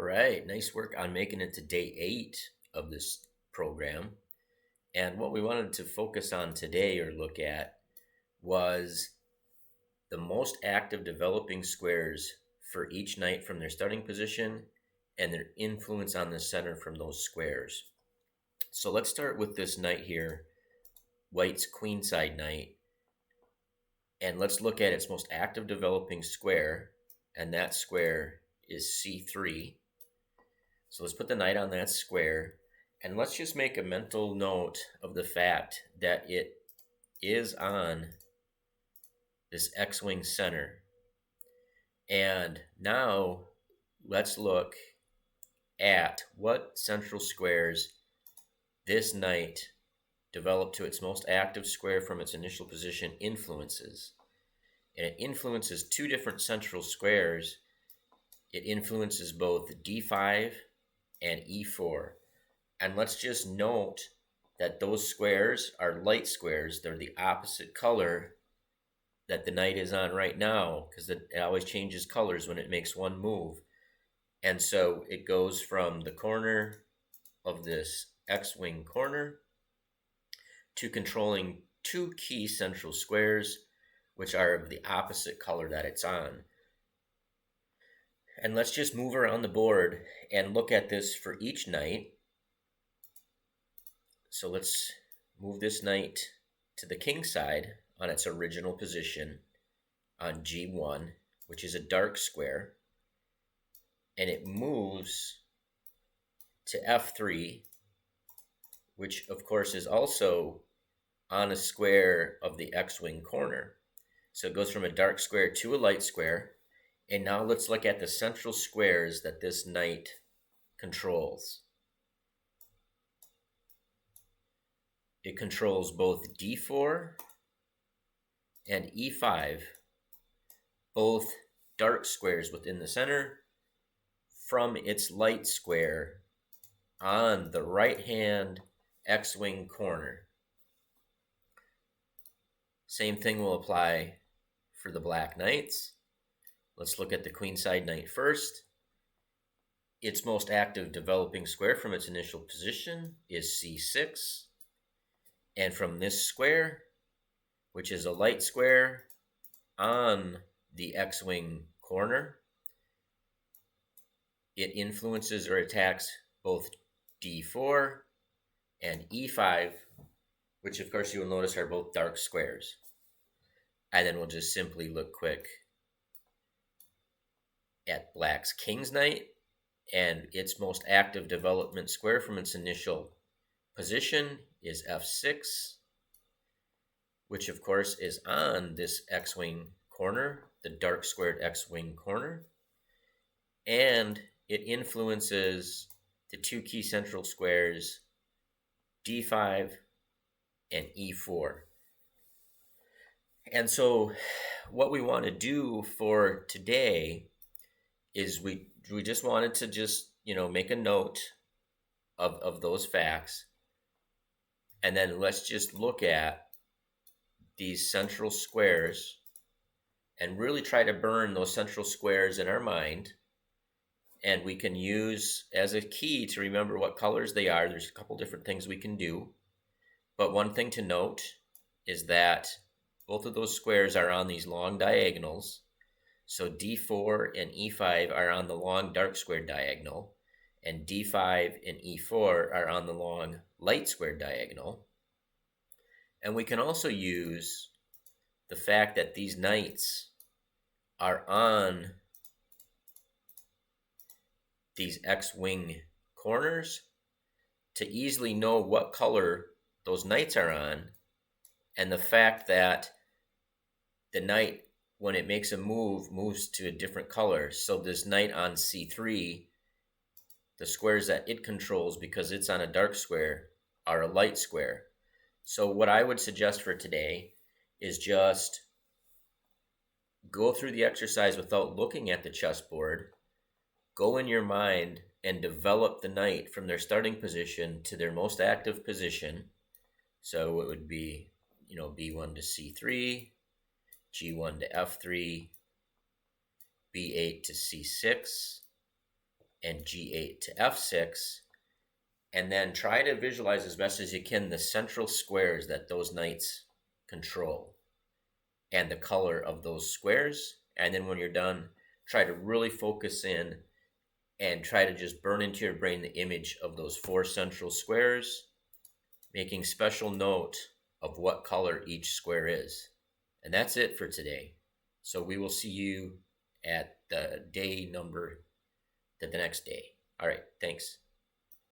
All right, nice work on making it to day 8 of this program. And what we wanted to focus on today or look at was the most active developing squares for each knight from their starting position and their influence on the center from those squares. So let's start with this knight here, white's queenside knight, and let's look at its most active developing square, and that square is C3. So let's put the knight on that square, and let's just make a mental note of the fact that it is on this X-wing center. And now let's look at what central squares this knight developed to its most active square from its initial position influences. And it influences two different central squares. It influences both D5 and E4. And let's just note that those squares are light squares. They're the opposite color that the knight is on right now, because it always changes colors when it makes one move. And so it goes from the corner of this X-wing corner to controlling two key central squares, which are of the opposite color that it's on. And let's just move around the board and look at this for each knight. So let's move this knight to the king side on its original position on G1, which is a dark square. And it moves to F3, which of course is also on a square of the X-wing corner. So it goes from a dark square to a light square. And now let's look at the central squares that this knight controls. It controls both D4 and E5, both dark squares within the center, from its light square on the right-hand X-wing corner. Same thing will apply for the black knights. Let's look at the queenside knight first. Its most active developing square from its initial position is C6. And from this square, which is a light square on the X-wing corner, it influences or attacks both D4 and E5, which of course you will notice are both dark squares. And then we'll just simply look quick at black's king's knight, and its most active development square from its initial position is F6, which of course is on this X-wing corner, the dark squared X-wing corner, and it influences the two key central squares D5 and E4. And so what we want to do for today is we just wanted to just, make a note of those facts. And then let's just look at these central squares and really try to burn those central squares in our mind. And we can use as a key to remember what colors they are. There's a couple different things we can do. But one thing to note is that both of those squares are on these long diagonals. So D4 and E5 are on the long dark square diagonal, and D5 and E4 are on the long light square diagonal. And we can also use the fact that these knights are on these X-wing corners to easily know what color those knights are on, and the fact that the knight, when it makes a move, moves to a different color. So this knight on C3, the squares that it controls, because it's on a dark square, are a light square. So what I would suggest for today is just go through the exercise without looking at the chessboard. Go in your mind and develop the knight from their starting position to their most active position. So it would be, B1 to C3, G1 to F3, B8 to C6, and G8 to F6, and then try to visualize as best as you can the central squares that those knights control and the color of those squares. And then when you're done, try to really focus in and try to just burn into your brain the image of those 4 central squares, making special note of what color each square is. And that's it for today. So we will see you at the next day. All right, thanks.